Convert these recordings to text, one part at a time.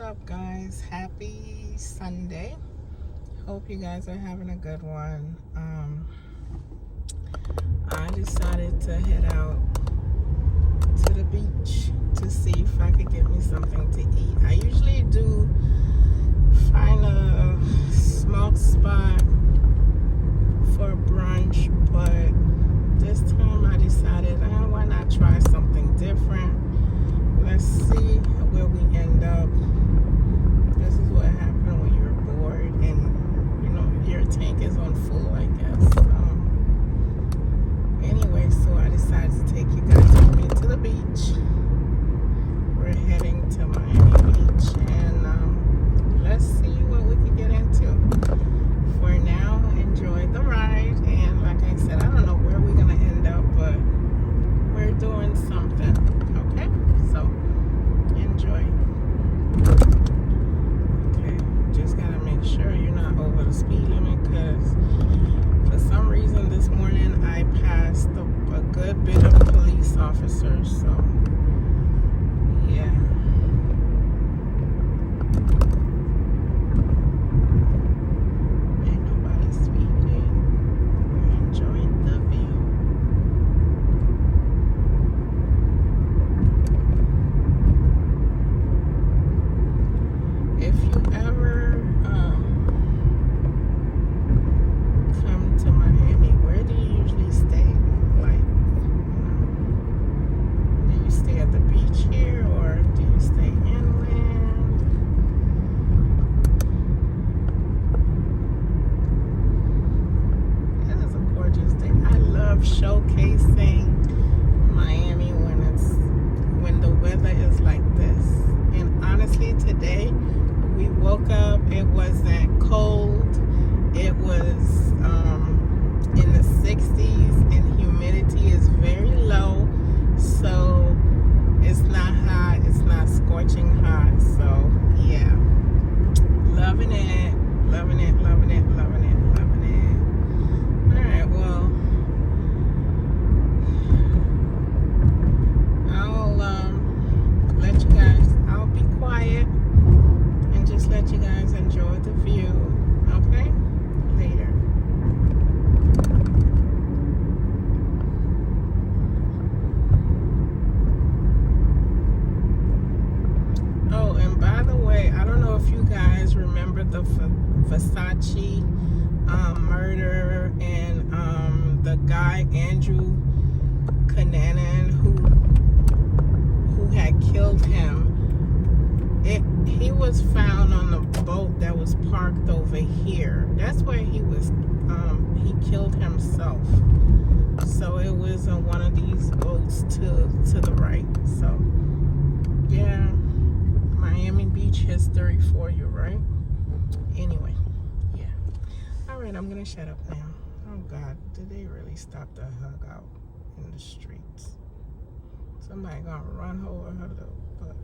up, guys? Happy Sunday. Hope you guys are having a good one. I decided to head out to the beach to see if I could get me something to eat. I usually do find a small spot for brunch, but this time I decided, why not try something different? Let's see where we end up. This is what happened when you're bored and your tank is on full, I guess. Anyway, so I decided to take you guys with me to the beach. We're heading to Miami Beach, and let's see what we can get into. For now, enjoy the ride, and like I said, I don't know where we're gonna end up, but we're doing something. Okay, so enjoy. Okay, just gotta make sure you're not over the speed limit, because for some reason this morning I passed a good bit of police officers, so yeah. Ain't nobody speeding. We're enjoying the view. If you ever come to Miami, where do you usually stay? Like, do you stay at the beach here, or do you stay inland? It is a gorgeous day. I love showcasing Miami when the weather is like this. And honestly, today we woke up, it wasn't cold, it was in the 60s, and humidity is very low, so it's not hot, it's not scorching hot. So yeah, loving it, loving it, loving it, loving it, loving it. All right, well, I'll be quiet and just let you guys enjoy the view. Okay? Later. Oh, and by the way, I don't know if you guys remember the Versace murder, and the guy Andrew Cunanan who had killed him. He was found on the boat that was parked over here. That's where he was. He killed himself. So it was on one of these boats to the right. So yeah, Miami Beach history for you, right? Anyway, yeah. All right, I'm gonna shut up now. Oh God, did they really stop the hug out in the streets? Somebody gonna run over her though, but.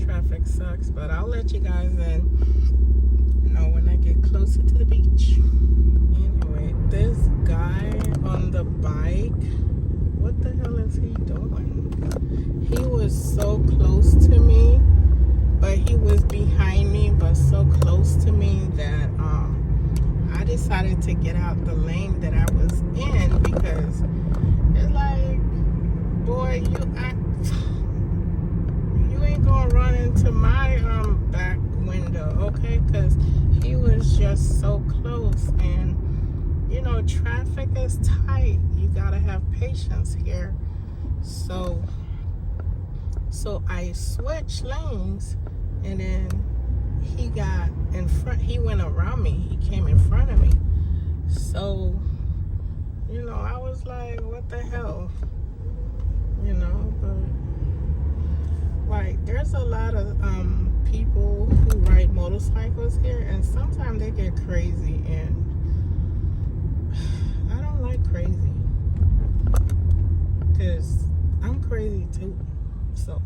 Traffic sucks, but I'll let you guys in when I get closer to the beach. Anyway, this guy on the bike, what the hell is he doing? He was so close to me, but he was behind me, but so close to me that I decided to get out the lane that I was in, because it's like, boy, you ain't gonna run into my back window, okay? Because he was just so close, and traffic is tight. You gotta have patience here. So I switched lanes, and then he got in front, he went around me, he came in front of me. So, you know, I was like, what the hell? You know, but like, there's a lot of people who ride motorcycles here, and sometimes they get crazy, and I don't like crazy, because I'm crazy too. So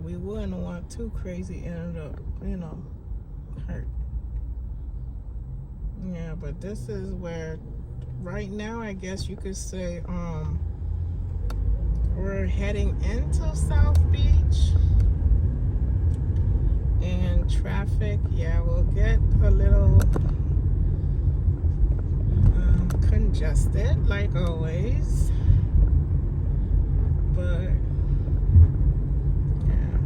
we wouldn't want too crazy end up, you know, hurt. Yeah, but this is where right now, I guess you could say we're heading into South Beach, and traffic, yeah, will get a little congested like always, but yeah,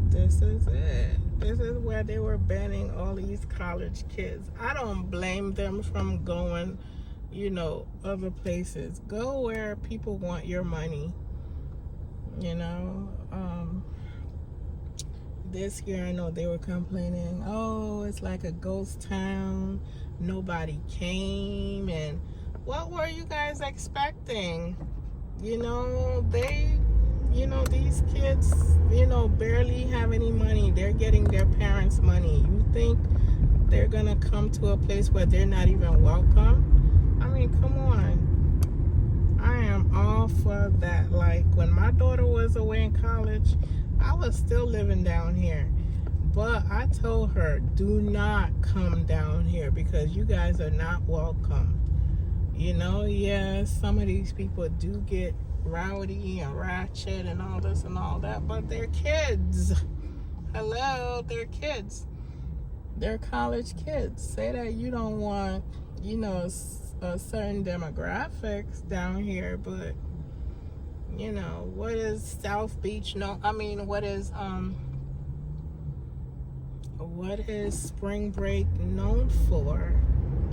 this is it. This is where they were banning all these college kids. I don't blame them from going, you know, other places. Go where people want your money, you know. This year, I know they were complaining, oh, it's like a ghost town, nobody came, and what were you guys expecting? You know, these kids, you know, barely have any money. They're getting their parents' money. You think they're gonna come to a place where they're not even welcome? I mean, come on. I am all for that. Like, when my daughter was away in college, I was still living down here. But I told her, do not come down here because you guys are not welcome. You know, yes, some of these people do get rowdy and ratchet and all this and all that, but they're kids. Hello, they're kids. They're college kids. Say that you don't want, you know, certain demographics down here, but you know, what is South Beach? No, I mean, what is Spring Break known for?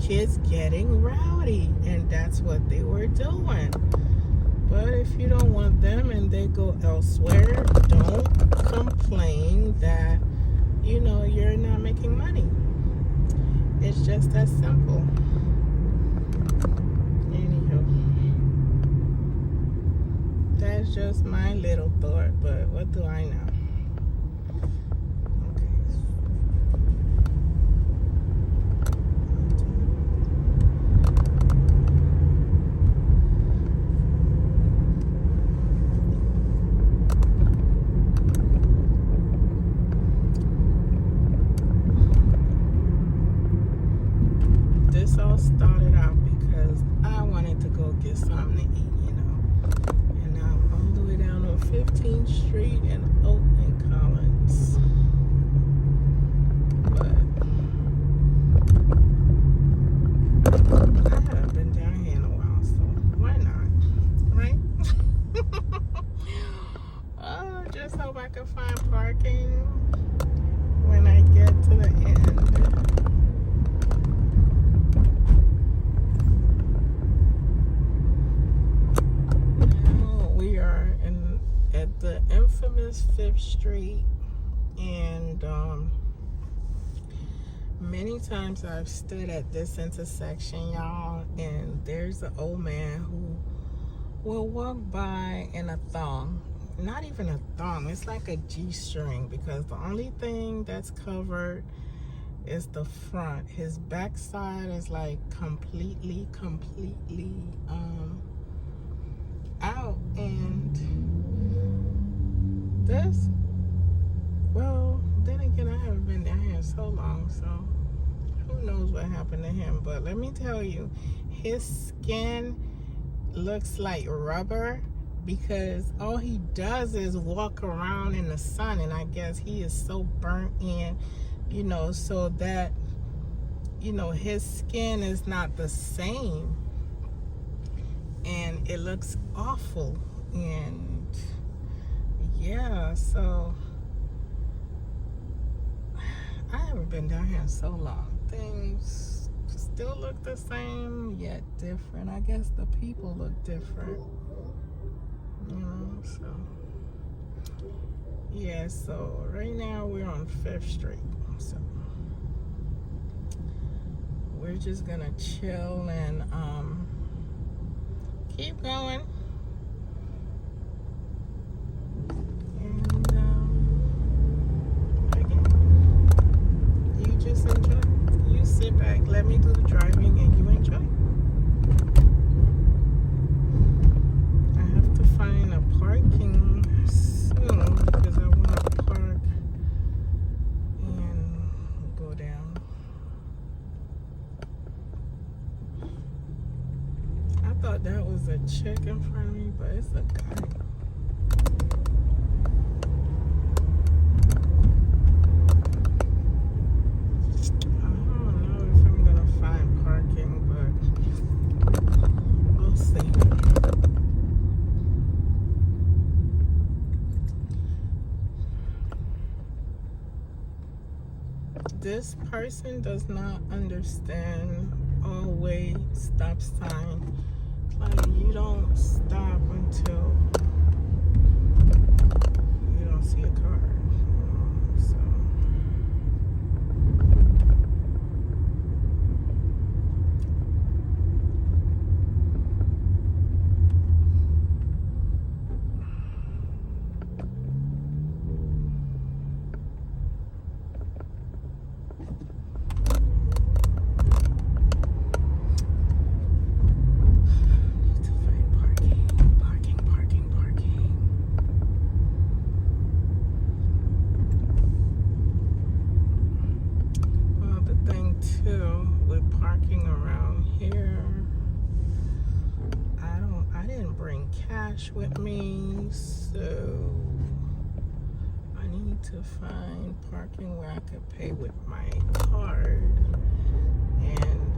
Kids getting rowdy, and that's what they were doing. But if you don't want them and they go elsewhere, don't complain that, you know, you're not making money. It's just that simple. Anywho, that's just my little thought, but what do I know? This all started out because I wanted to go get something to eat, you know. And now I'm all the way down on 15th Street in Oakland, Collins. But I haven't been down here in a while, so why not, right? Oh, just hope I can find parking when I get to the end. At the infamous 5th Street, and many times I've stood at this intersection, y'all, and there's an old man who will walk by in a thong. Not even a thong, it's like a G-string, because the only thing that's covered is the front. His backside is like completely out, and this, well, then again, I haven't been down here in so long, so who knows what happened to him. But let me tell you, his skin looks like rubber because all he does is walk around in the sun, and I guess he is so burnt in, you know, so that, you know, his skin is not the same, and it looks awful. And yeah, so I haven't been down here in so long. Things still look the same, yet different. I guess the people look different, you know, so Yeah, so right now we're on 5th Street. So we're just gonna chill and keep going. And again, you just enjoy. You sit back, let me do the driving, and you enjoy. I have to find a parking soon because I want to park and go down. I thought that was a chick in front of me, but it's a guy. I don't know if I'm gonna find parking, but we'll see. This person does not understand all-way stop sign. Like, you don't stop until you don't see a car. So with me, so I need to find parking where I could pay with my card. And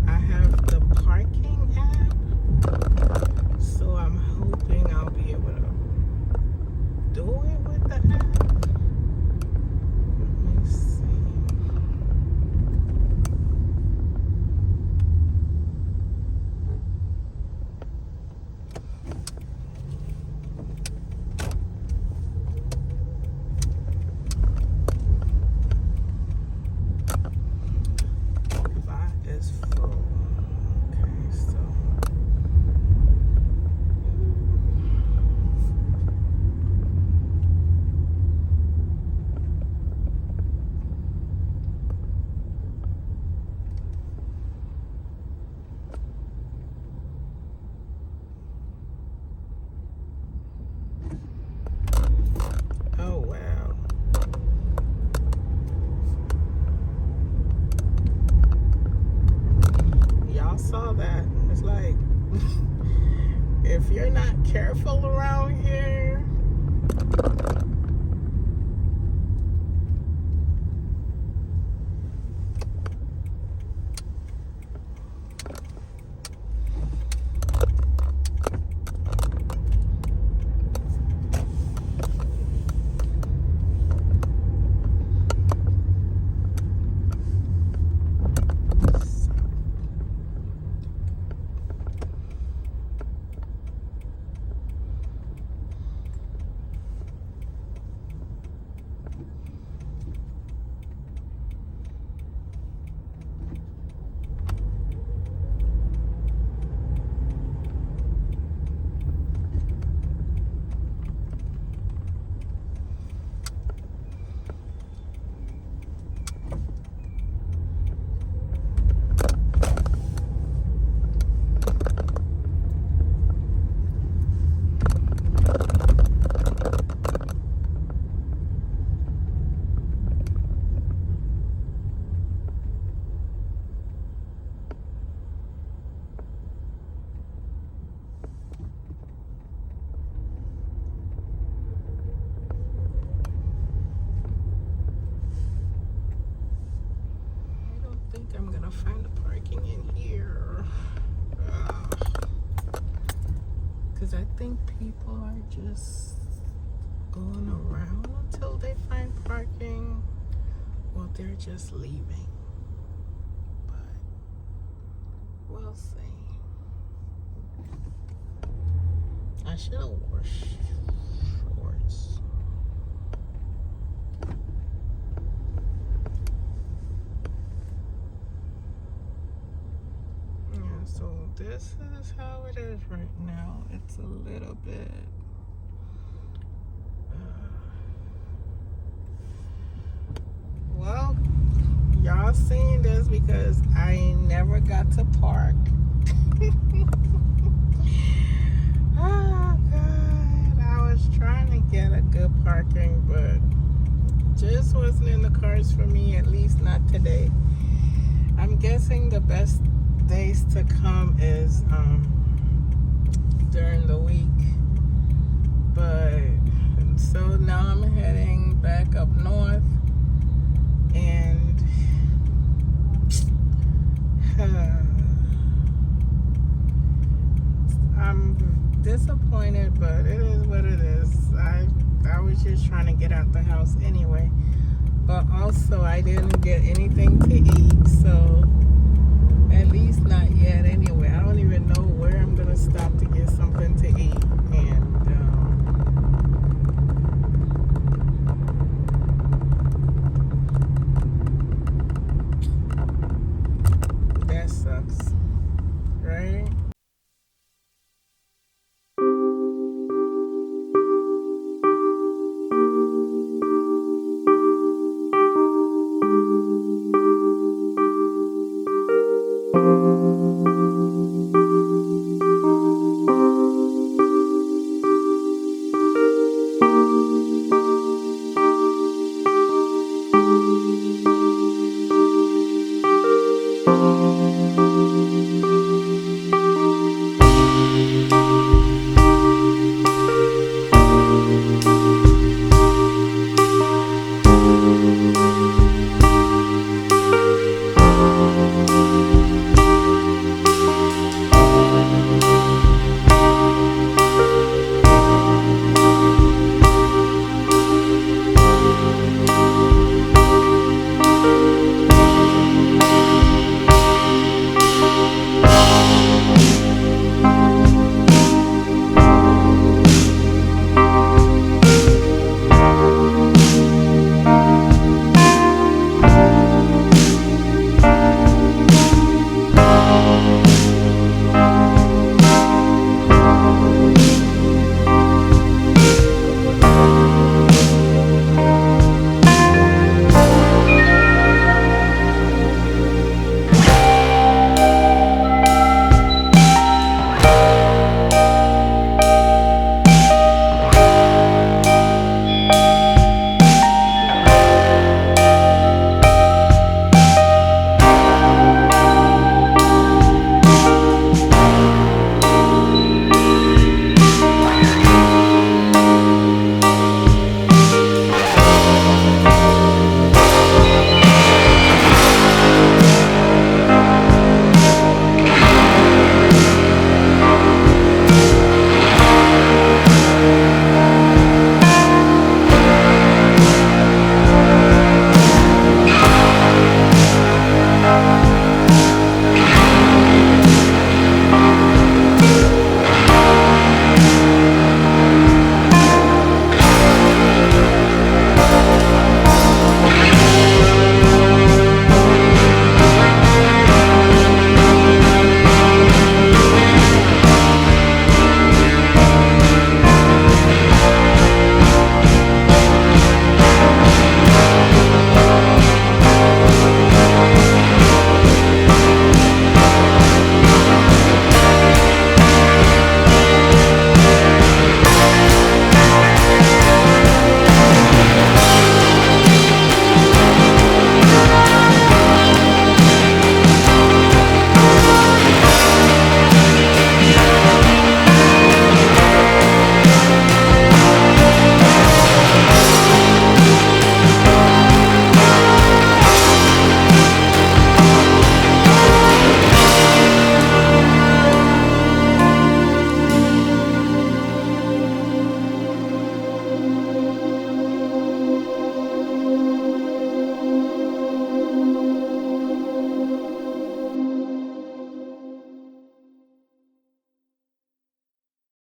I have the parking app, so I'm hoping I'll be able to do it with the app. Let me see. Oh, wow. Y'all saw that. It's like, if you're not careful around here, find the parking in here, because I think people are just going around until they find parking, or they're just leaving, but we'll see. I should have worn shorts. this is how it is right now. It's a little bit well, y'all seen this because I never got to park. Oh God, I was trying to get a good parking, but just wasn't in the cards for me, at least not today. I'm guessing the best days to come is during the week. But so now I'm heading back up north, and I'm disappointed, but it is what it is. I was just trying to get out the house anyway. But also, I didn't get anything to